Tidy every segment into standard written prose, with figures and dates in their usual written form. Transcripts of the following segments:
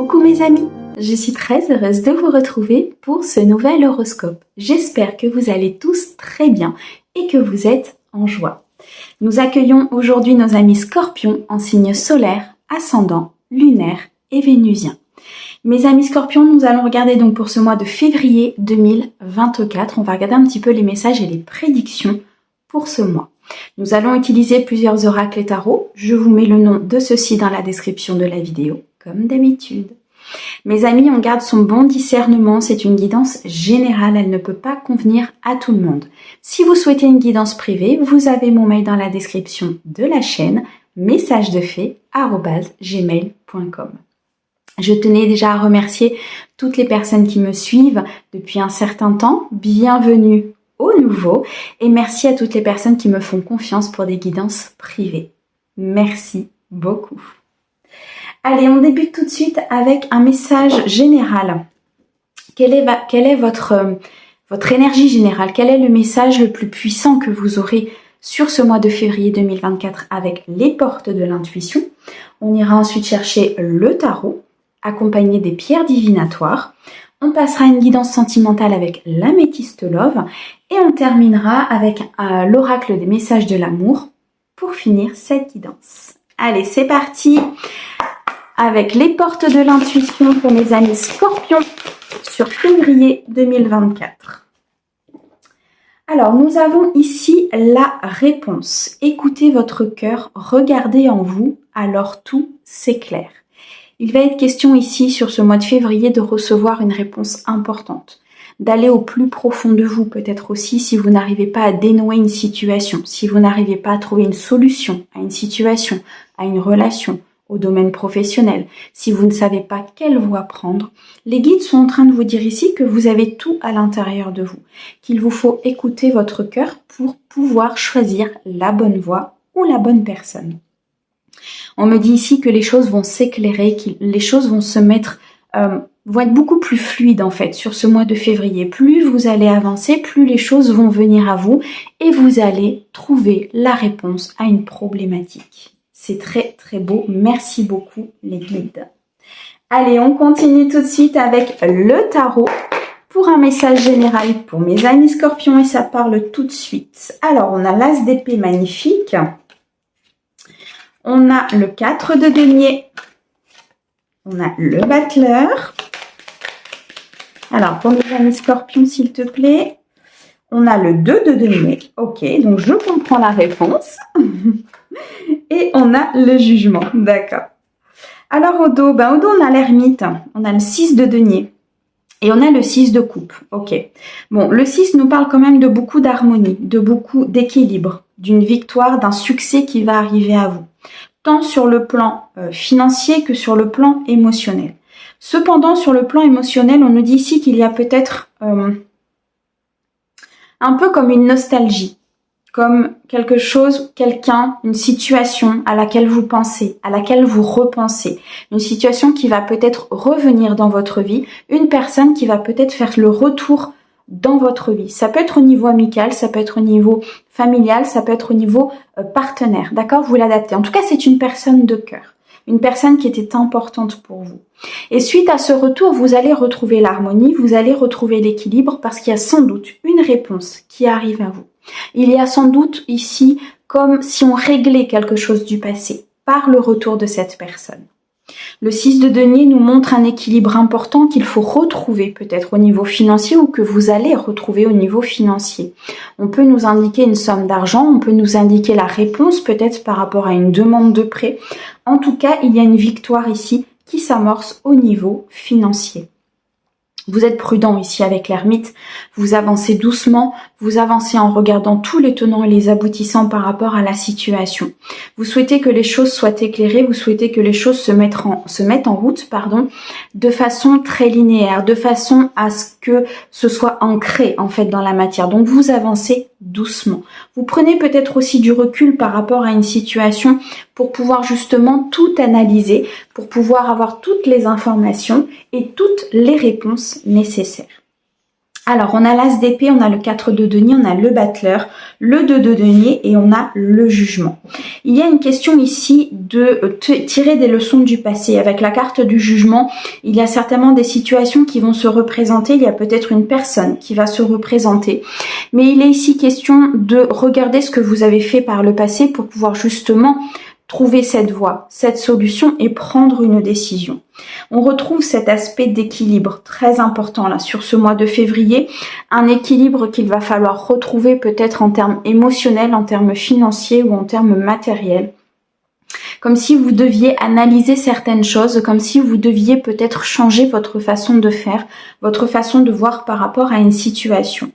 Coucou mes amis, je suis très heureuse de vous retrouver pour ce nouvel horoscope. J'espère que vous allez tous très bien et que vous êtes en joie. Nous accueillons aujourd'hui nos amis Scorpions en signe solaire, ascendant, lunaire et vénusien. Mes amis Scorpions, nous allons regarder donc pour ce mois de février 2024. On va regarder un petit peu les messages et les prédictions pour ce mois. Nous allons utiliser plusieurs oracles et tarots. Je vous mets le nom de ceux-ci dans la description de la vidéo, comme d'habitude. Mes amis, on garde son bon discernement, c'est une guidance générale, elle ne peut pas convenir à tout le monde. Si vous souhaitez une guidance privée, vous avez mon mail dans la description de la chaîne, messagesdefée@gmail.com. Je tenais déjà à remercier toutes les personnes qui me suivent depuis un certain temps. Bienvenue aux nouveaux et merci à toutes les personnes qui me font confiance pour des guidances privées. Merci beaucoup. Allez, on débute tout de suite avec un message général. Quelle est votre énergie générale? Quel est le message le plus puissant que vous aurez sur ce mois de février 2024 avec les portes de l'intuition? On ira ensuite chercher le tarot, accompagné des pierres divinatoires. On passera à une guidance sentimentale avec l'améthyste love et on terminera avec l'oracle des messages de l'amour pour finir cette guidance. Allez, c'est parti avec les portes de l'intuition pour mes amis Scorpions sur février 2024. Alors, nous avons ici la réponse. Écoutez votre cœur, regardez en vous, alors tout s'éclaire. Il va être question ici, sur ce mois de février, de recevoir une réponse importante, d'aller au plus profond de vous, peut-être aussi si vous n'arrivez pas à dénouer une situation, si vous n'arrivez pas à trouver une solution à une situation, à une relation, au domaine professionnel, si vous ne savez pas quelle voie prendre. Les guides sont en train de vous dire ici que vous avez tout à l'intérieur de vous, qu'il vous faut écouter votre cœur pour pouvoir choisir la bonne voie ou la bonne personne. On me dit ici que les choses vont s'éclairer, que les choses vont se mettre, vont être beaucoup plus fluides en fait sur ce mois de février. Plus vous allez avancer, plus les choses vont venir à vous et vous allez trouver la réponse à une problématique. C'est très très beau, merci beaucoup les guides. Allez, on continue tout de suite avec le tarot pour un message général pour mes amis Scorpions et ça parle tout de suite. Alors, on a l'as d'épée magnifique. On a le 4 de denier. On a le battleur. Alors, pour mes amis Scorpions, s'il te plaît, on a le 2 de denier. Ok, donc je comprends la réponse. Et on a le jugement. D'accord. Alors, au dos, on a l'ermite. On a le 6 de denier. Et on a le 6 de coupe. Ok. Bon, le 6 nous parle quand même de beaucoup d'harmonie, de beaucoup d'équilibre, d'une victoire, d'un succès qui va arriver à vous, tant sur le plan financier que sur le plan émotionnel. Cependant, sur le plan émotionnel, on nous dit ici qu'il y a peut-être un peu comme une nostalgie, comme quelque chose, quelqu'un, une situation à laquelle vous pensez, à laquelle vous repensez, une situation qui va peut-être revenir dans votre vie, une personne qui va peut-être faire le retour dans votre vie. Ça peut être au niveau amical, ça peut être au niveau familial, ça peut être au niveau partenaire, d'accord? Vous l'adaptez. En tout cas, c'est une personne de cœur, une personne qui était importante pour vous. Et suite à ce retour, vous allez retrouver l'harmonie, vous allez retrouver l'équilibre parce qu'il y a sans doute une réponse qui arrive à vous. Il y a sans doute ici comme si on réglait quelque chose du passé par le retour de cette personne. Le 6 de denier nous montre un équilibre important qu'il faut retrouver peut-être au niveau financier ou que vous allez retrouver au niveau financier. On peut nous indiquer une somme d'argent, on peut nous indiquer la réponse peut-être par rapport à une demande de prêt. En tout cas, il y a une victoire ici qui s'amorce au niveau financier. Vous êtes prudent ici avec l'ermite, vous avancez doucement, vous avancez en regardant tous les tenants et les aboutissants par rapport à la situation. Vous souhaitez que les choses soient éclairées, vous souhaitez que les choses se mettent en route, de façon très linéaire, de façon à ce que ce soit ancré en fait dans la matière. Donc vous avancez doucement. Vous prenez peut-être aussi du recul par rapport à une situation pour pouvoir justement tout analyser, pour pouvoir avoir toutes les informations et toutes les réponses nécessaires. Alors, on a l'As d'épée, on a le 4 de denier, on a le battleur, le 2 de denier et on a le jugement. Il y a une question ici de tirer des leçons du passé. Avec la carte du jugement, il y a certainement des situations qui vont se représenter. Il y a peut-être une personne qui va se représenter. Mais il est ici question de regarder ce que vous avez fait par le passé pour pouvoir justement trouver cette voie, cette solution et prendre une décision. On retrouve cet aspect d'équilibre très important là sur ce mois de février, un équilibre qu'il va falloir retrouver peut-être en termes émotionnels, en termes financiers ou en termes matériels. Comme si vous deviez analyser certaines choses, comme si vous deviez peut-être changer votre façon de faire, votre façon de voir par rapport à une situation.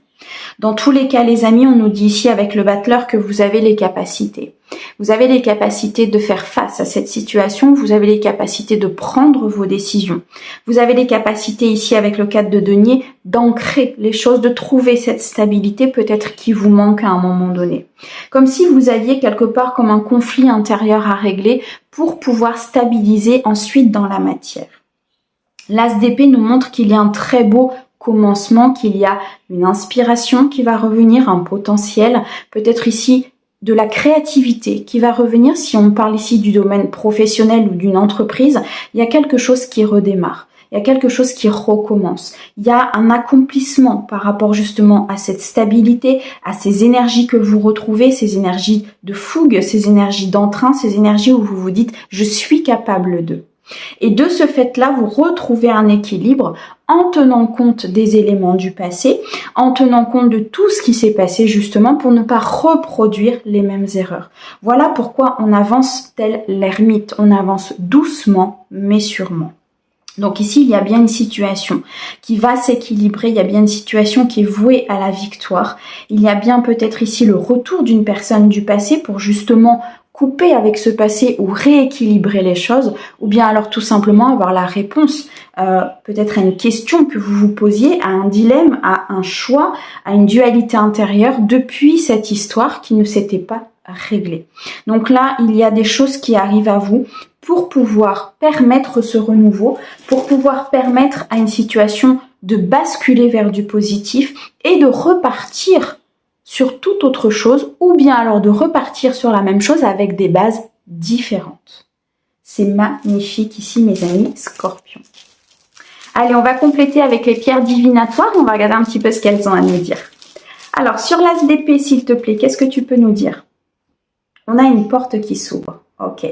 Dans tous les cas, les amis, on nous dit ici avec le battleur que vous avez les capacités. Vous avez les capacités de faire face à cette situation, vous avez les capacités de prendre vos décisions. Vous avez les capacités ici avec le 4 de denier d'ancrer les choses, de trouver cette stabilité peut-être qui vous manque à un moment donné. Comme si vous aviez quelque part comme un conflit intérieur à régler pour pouvoir stabiliser ensuite dans la matière. L'As d'épée nous montre qu'il y a un très beau commencement, qu'il y a une inspiration qui va revenir, un potentiel, peut-être ici de la créativité qui va revenir. Si on parle ici du domaine professionnel ou d'une entreprise, il y a quelque chose qui redémarre, il y a quelque chose qui recommence, il y a un accomplissement par rapport justement à cette stabilité, à ces énergies que vous retrouvez, ces énergies de fougue, ces énergies d'entrain, ces énergies où vous vous dites « je suis capable de ». Et de ce fait-là, vous retrouvez un équilibre en tenant compte des éléments du passé, en tenant compte de tout ce qui s'est passé justement pour ne pas reproduire les mêmes erreurs. Voilà pourquoi on avance tel l'ermite, on avance doucement mais sûrement. Donc ici, il y a bien une situation qui va s'équilibrer, il y a bien une situation qui est vouée à la victoire. Il y a bien peut-être ici le retour d'une personne du passé pour justement couper avec ce passé ou rééquilibrer les choses, ou bien alors tout simplement avoir la réponse peut-être à une question que vous vous posiez, à un dilemme, à un choix, à une dualité intérieure depuis cette histoire qui ne s'était pas réglée. Donc là, il y a des choses qui arrivent à vous pour pouvoir permettre ce renouveau, pour pouvoir permettre à une situation de basculer vers du positif et de repartir sur toute autre chose, ou bien alors de repartir sur la même chose avec des bases différentes. C'est magnifique ici, mes amis Scorpions. Allez, on va compléter avec les pierres divinatoires. On va regarder un petit peu ce qu'elles ont à nous dire. Alors, sur l'As d'épée, s'il te plaît, qu'est-ce que tu peux nous dire? On a une porte qui s'ouvre. Ok.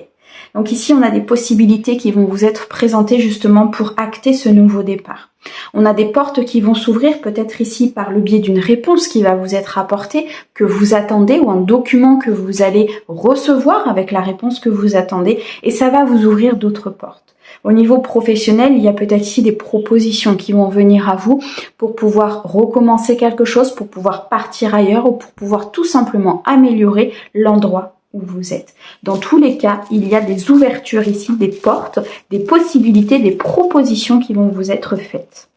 Donc ici, on a des possibilités qui vont vous être présentées justement pour acter ce nouveau départ. On a des portes qui vont s'ouvrir peut-être ici par le biais d'une réponse qui va vous être apportée, que vous attendez, ou un document que vous allez recevoir avec la réponse que vous attendez, et ça va vous ouvrir d'autres portes. Au niveau professionnel, il y a peut-être ici des propositions qui vont venir à vous pour pouvoir recommencer quelque chose, pour pouvoir partir ailleurs ou pour pouvoir tout simplement améliorer l'endroit où vous êtes. Dans tous les cas, il y a des ouvertures ici, des portes, des possibilités, des propositions qui vont vous être faites.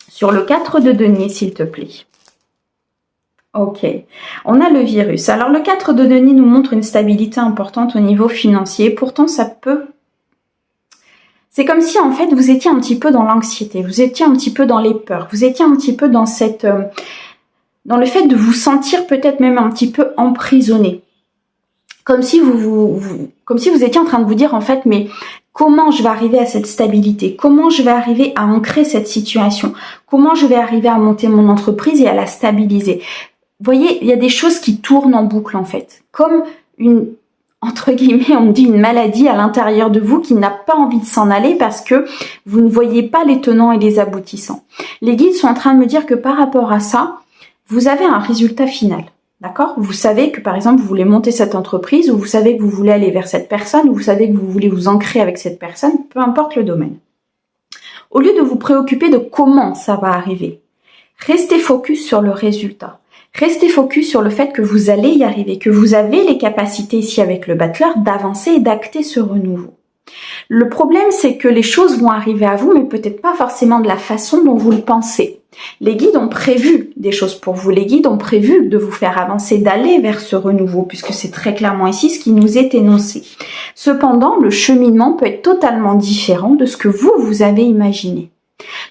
Sur le 4 de denier, s'il te plaît. Ok, on a le virus. Alors le 4 de denier nous montre une stabilité importante au niveau financier. Pourtant, ça peut... C'est comme si en fait vous étiez un petit peu dans l'anxiété, vous étiez un petit peu dans les peurs, vous étiez un petit peu dans cette... dans le fait de vous sentir peut-être même un petit peu emprisonné. Comme si comme si vous étiez en train de vous dire en fait, mais comment je vais arriver à cette stabilité? Comment je vais arriver à ancrer cette situation? Comment je vais arriver à monter mon entreprise et à la stabiliser? Vous voyez, il y a des choses qui tournent en boucle en fait. Comme une, entre guillemets, on me dit une maladie à l'intérieur de vous qui n'a pas envie de s'en aller parce que vous ne voyez pas les tenants et les aboutissants. Les guides sont en train de me dire que par rapport à ça, vous avez un résultat final. D'accord? Vous savez que par exemple vous voulez monter cette entreprise, ou vous savez que vous voulez aller vers cette personne, ou vous savez que vous voulez vous ancrer avec cette personne, peu importe le domaine. Au lieu de vous préoccuper de comment ça va arriver, restez focus sur le résultat. Restez focus sur le fait que vous allez y arriver, que vous avez les capacités ici avec le battleur d'avancer et d'acter ce renouveau. Le problème, c'est que les choses vont arriver à vous, mais peut-être pas forcément de la façon dont vous le pensez. Les guides ont prévu des choses pour vous. Les guides ont prévu de vous faire avancer, d'aller vers ce renouveau, puisque c'est très clairement ici ce qui nous est énoncé. Cependant, le cheminement peut être totalement différent de ce que vous avez imaginé.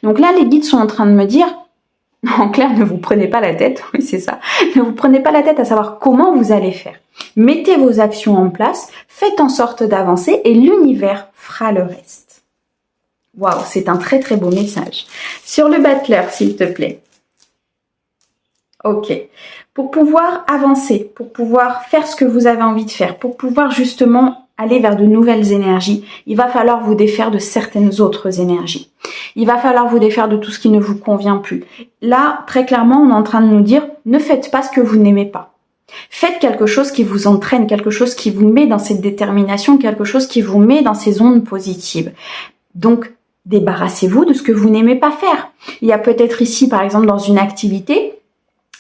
Donc là, les guides sont en train de me dire, En clair, ne vous prenez pas la tête, oui c'est ça, ne vous prenez pas la tête à savoir comment vous allez faire. Mettez vos actions en place, faites en sorte d'avancer et l'univers fera le reste. Waouh, c'est un très très beau message. Sur le battleur, s'il te plaît. Ok. Pour pouvoir avancer, pour pouvoir faire ce que vous avez envie de faire, pour pouvoir justement aller vers de nouvelles énergies, il va falloir vous défaire de certaines autres énergies. Il va falloir vous défaire de tout ce qui ne vous convient plus. Là, très clairement, on est en train de nous dire, ne faites pas ce que vous n'aimez pas. Faites quelque chose qui vous entraîne, quelque chose qui vous met dans cette détermination, quelque chose qui vous met dans ces ondes positives. Donc, débarrassez-vous de ce que vous n'aimez pas faire. Il y a peut-être ici, par exemple, dans une activité,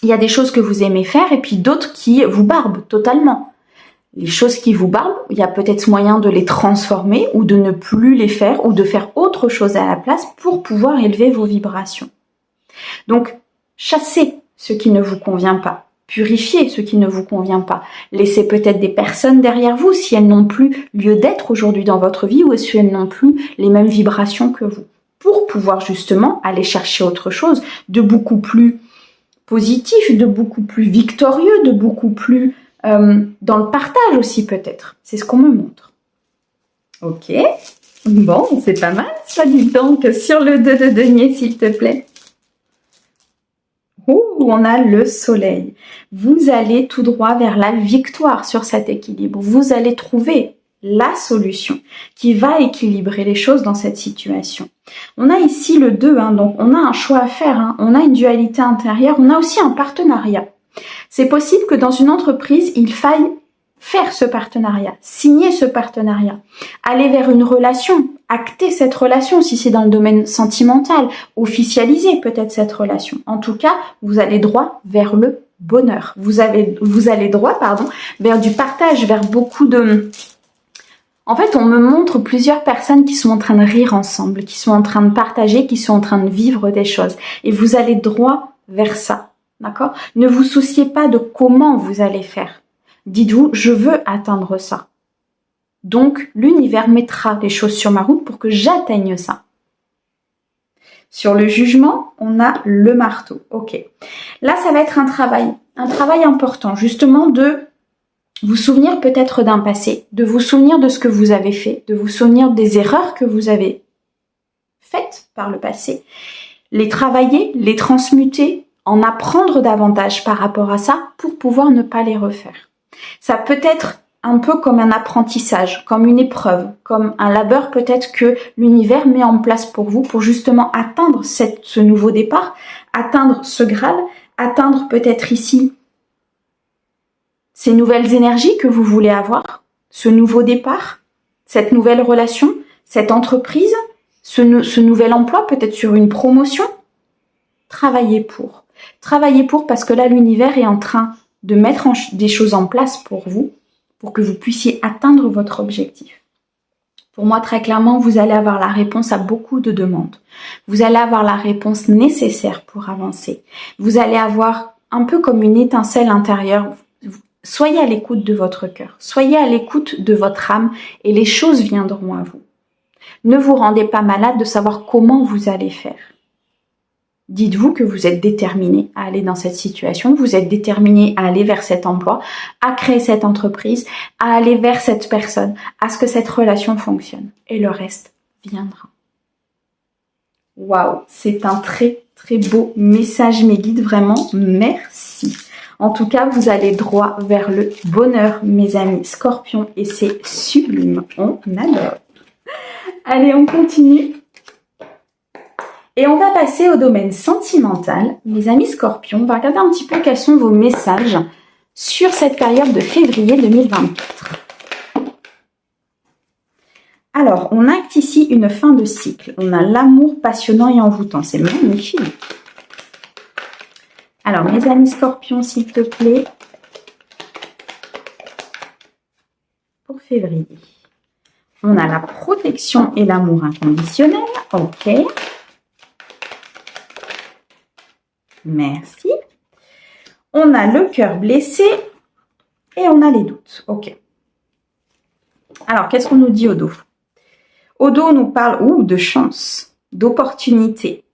il y a des choses que vous aimez faire et puis d'autres qui vous barbent totalement. Les choses qui vous barbent, il y a peut-être moyen de les transformer ou de ne plus les faire ou de faire autre chose à la place pour pouvoir élever vos vibrations. Donc, chassez ce qui ne vous convient pas. Purifiez ce qui ne vous convient pas. Laissez peut-être des personnes derrière vous si elles n'ont plus lieu d'être aujourd'hui dans votre vie ou si elles n'ont plus les mêmes vibrations que vous. Pour pouvoir justement aller chercher autre chose de beaucoup plus positif, de beaucoup plus victorieux, de beaucoup plus dans le partage aussi peut-être. C'est ce qu'on me montre. Ok. Bon, c'est pas mal ça, dis donc. Sur le 2 de denier, s'il te plaît. Ouh, on a le soleil. Vous allez tout droit vers la victoire sur cet équilibre. Vous allez trouver la solution qui va équilibrer les choses dans cette situation. On a ici le 2, donc on a un choix à faire, on a une dualité intérieure, on a aussi un partenariat. C'est possible que dans une entreprise, il faille faire ce partenariat, signer ce partenariat, aller vers une relation, acter cette relation si c'est dans le domaine sentimental, officialiser peut-être cette relation. En tout cas, vous allez droit vers le bonheur. Vous allez droit, vers du partage, vers beaucoup de... En fait, on me montre plusieurs personnes qui sont en train de rire ensemble, qui sont en train de partager, qui sont en train de vivre des choses. Et vous allez droit vers ça, d'accord? Ne vous souciez pas de comment vous allez faire. Dites-vous, je veux atteindre ça. Donc, l'univers mettra des choses sur ma route pour que j'atteigne ça. Sur le jugement, on a le marteau. Ok. Là, ça va être un travail important, justement de vous souvenir peut-être d'un passé, de vous souvenir de ce que vous avez fait, de vous souvenir des erreurs que vous avez faites par le passé, les travailler, les transmuter, en apprendre davantage par rapport à ça pour pouvoir ne pas les refaire. Ça peut être un peu comme un apprentissage, comme une épreuve, comme un labeur peut-être que l'univers met en place pour vous pour justement atteindre ce nouveau départ, atteindre ce Graal, atteindre peut-être ici ces nouvelles énergies que vous voulez avoir, ce nouveau départ, cette nouvelle relation, cette entreprise, ce nouvel emploi, peut-être sur une promotion. Travaillez pour. Travaillez pour parce que là, l'univers est en train de mettre des choses en place pour vous, pour que vous puissiez atteindre votre objectif. Pour moi, très clairement, vous allez avoir la réponse à beaucoup de demandes. Vous allez avoir la réponse nécessaire pour avancer. Vous allez avoir un peu comme une étincelle intérieure. Soyez à l'écoute de votre cœur, soyez à l'écoute de votre âme et les choses viendront à vous. Ne vous rendez pas malade de savoir comment vous allez faire. Dites-vous que vous êtes déterminé à aller dans cette situation, vous êtes déterminé à aller vers cet emploi, à créer cette entreprise, à aller vers cette personne, à ce que cette relation fonctionne. Et le reste viendra. Waouh, c'est un très très beau message, mes guides, vraiment, merci. En tout cas, vous allez droit vers le bonheur, mes amis Scorpions, et c'est sublime, on adore. Allez, on continue. Et on va passer au domaine sentimental. Mes amis Scorpions, on va regarder un petit peu quels sont vos messages sur cette période de février 2024. Alors, on acte ici une fin de cycle. On a l'amour passionnant et envoûtant. C'est magnifique. Alors, mes amis Scorpions, s'il te plaît, pour février. On a la protection et l'amour inconditionnel. Ok. Merci. On a le cœur blessé et on a les doutes. Ok. Alors, qu'est-ce qu'on nous dit au dos? Au dos, on nous parle de chance, d'opportunité.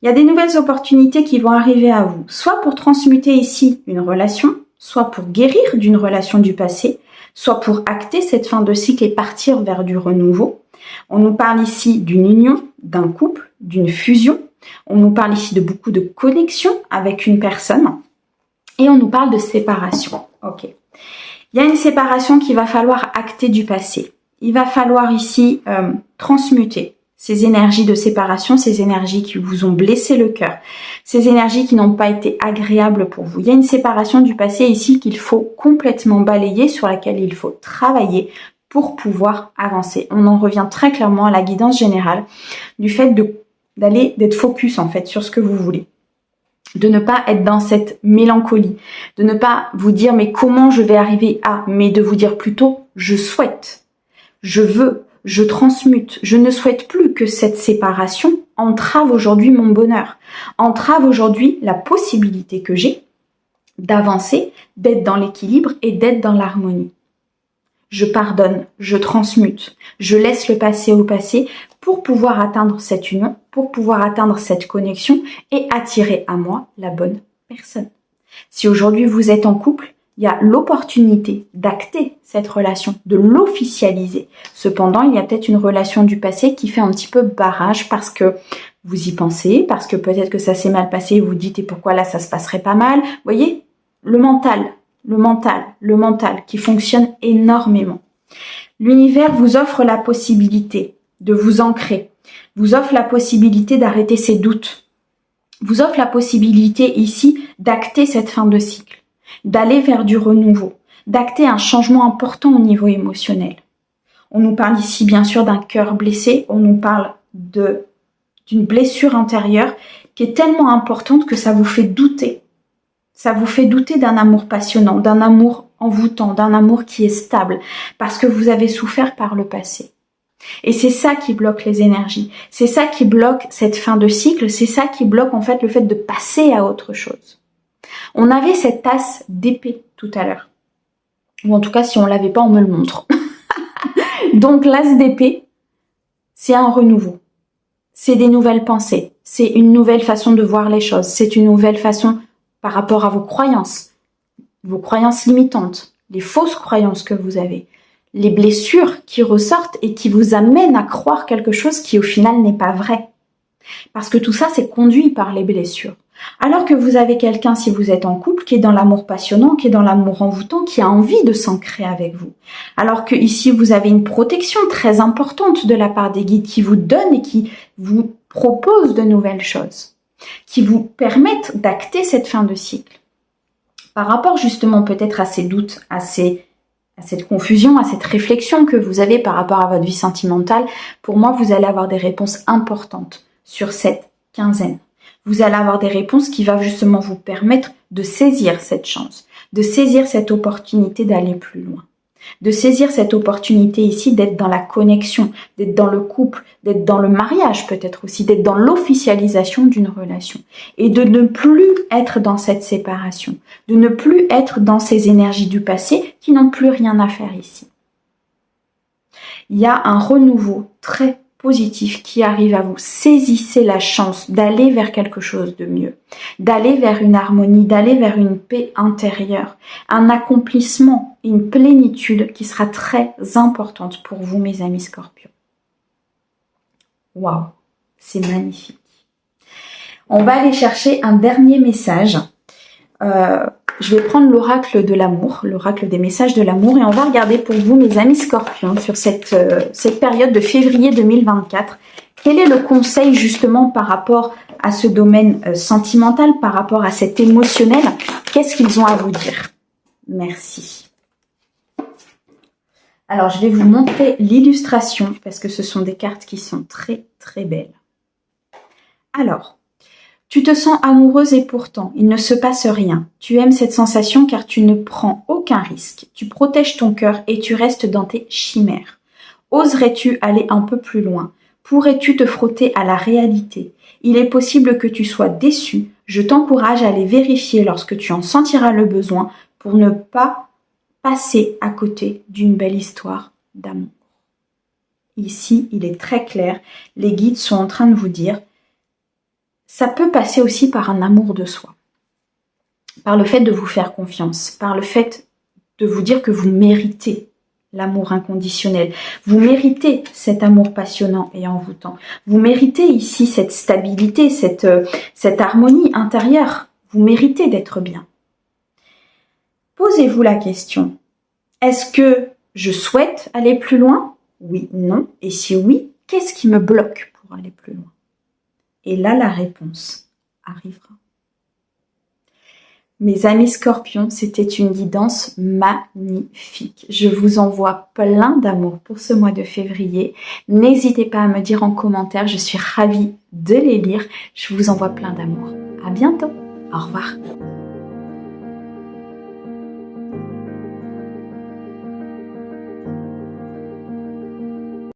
Il y a des nouvelles opportunités qui vont arriver à vous, soit pour transmuter ici une relation, soit pour guérir d'une relation du passé, soit pour acter cette fin de cycle et partir vers du renouveau. On nous parle ici d'une union, d'un couple, d'une fusion. On nous parle ici de beaucoup de connexion avec une personne. Et on nous parle de séparation. Ok. Il y a une séparation qu'il va falloir acter du passé. Il va falloir ici transmuter ces énergies de séparation, ces énergies qui vous ont blessé le cœur, ces énergies qui n'ont pas été agréables pour vous. Il y a une séparation du passé ici qu'il faut complètement balayer, sur laquelle il faut travailler pour pouvoir avancer. On en revient très clairement à la guidance générale du fait d'être focus en fait sur ce que vous voulez. De ne pas être dans cette mélancolie, de ne pas vous dire mais comment je vais arriver à, mais de vous dire plutôt je souhaite, je veux, je transmute, je ne souhaite plus que cette séparation entrave aujourd'hui mon bonheur, entrave aujourd'hui la possibilité que j'ai d'avancer, d'être dans l'équilibre et d'être dans l'harmonie. Je pardonne, je transmute, je laisse le passé au passé pour pouvoir atteindre cette union, pour pouvoir atteindre cette connexion et attirer à moi la bonne personne. Si aujourd'hui vous êtes en couple, il y a l'opportunité d'acter cette relation, de l'officialiser. Cependant, il y a peut-être une relation du passé qui fait un petit peu barrage parce que vous y pensez, parce que peut-être que ça s'est mal passé et vous dites et pourquoi là ça se passerait pas mal. Vous voyez, le mental qui fonctionne énormément. L'univers vous offre la possibilité de vous ancrer, vous offre la possibilité d'arrêter ses doutes, vous offre la possibilité ici d'acter cette fin de cycle, d'aller vers du renouveau, d'acter un changement important au niveau émotionnel. On nous parle ici bien sûr d'un cœur blessé, on nous parle d'une blessure intérieure qui est tellement importante que ça vous fait douter. Ça vous fait douter d'un amour passionnant, d'un amour envoûtant, d'un amour qui est stable, parce que vous avez souffert par le passé. Et c'est ça qui bloque les énergies, c'est ça qui bloque cette fin de cycle, c'est ça qui bloque en fait le fait de passer à autre chose. On avait cette tasse d'épée tout à l'heure, ou en tout cas si on l'avait pas, on me le montre. Donc l'as d'épée, c'est un renouveau, c'est des nouvelles pensées, c'est une nouvelle façon de voir les choses, c'est une nouvelle façon par rapport à vos croyances limitantes, les fausses croyances que vous avez, les blessures qui ressortent et qui vous amènent à croire quelque chose qui au final n'est pas vrai. Parce que tout ça, c'est conduit par les blessures. Alors que vous avez quelqu'un, si vous êtes en couple, qui est dans l'amour passionnant, qui est dans l'amour envoûtant, qui a envie de s'ancrer avec vous. Alors que ici, vous avez une protection très importante de la part des guides qui vous donnent et qui vous proposent de nouvelles choses, qui vous permettent d'acter cette fin de cycle. Par rapport justement peut-être à ces doutes, à cette confusion, à cette réflexion que vous avez par rapport à votre vie sentimentale, pour moi, vous allez avoir des réponses importantes sur cette quinzaine. Vous allez avoir des réponses qui vont justement vous permettre de saisir cette chance, de saisir cette opportunité d'aller plus loin, de saisir cette opportunité ici d'être dans la connexion, d'être dans le couple, d'être dans le mariage peut-être aussi, d'être dans l'officialisation d'une relation et de ne plus être dans cette séparation, de ne plus être dans ces énergies du passé qui n'ont plus rien à faire ici. Il y a un renouveau très positif qui arrive à vous. Saisissez la chance d'aller vers quelque chose de mieux, d'aller vers une harmonie, d'aller vers une paix intérieure, un accomplissement, une plénitude qui sera très importante pour vous, mes amis Scorpions. Waouh, c'est magnifique. On va aller chercher un dernier message. Je vais prendre l'oracle de l'amour, l'oracle des messages de l'amour, et on va regarder pour vous, mes amis Scorpions, sur cette période de février 2024. Quel est le conseil justement par rapport à ce domaine sentimental, par rapport à cet émotionnel? Qu'est-ce qu'ils ont à vous dire? Merci. Alors, je vais vous montrer l'illustration parce que ce sont des cartes qui sont très très belles. Alors, tu te sens amoureuse et pourtant, il ne se passe rien. Tu aimes cette sensation car tu ne prends aucun risque. Tu protèges ton cœur et tu restes dans tes chimères. Oserais-tu aller un peu plus loin? Pourrais-tu te frotter à la réalité? Il est possible que tu sois déçu. Je t'encourage à aller vérifier lorsque tu en sentiras le besoin pour ne pas passer à côté d'une belle histoire d'amour. Ici, il est très clair. Les guides sont en train de vous dire ça peut passer aussi par un amour de soi, par le fait de vous faire confiance, par le fait de vous dire que vous méritez l'amour inconditionnel. Vous méritez cet amour passionnant et envoûtant. Vous méritez ici cette stabilité, cette harmonie intérieure. Vous méritez d'être bien. Posez-vous la question, est-ce que je souhaite aller plus loin? Oui, non. Et si oui, qu'est-ce qui me bloque pour aller plus loin? Et là, la réponse arrivera. Mes amis scorpions, c'était une guidance magnifique. Je vous envoie plein d'amour pour ce mois de février. N'hésitez pas à me dire en commentaire, je suis ravie de les lire. Je vous envoie plein d'amour. À bientôt. Au revoir.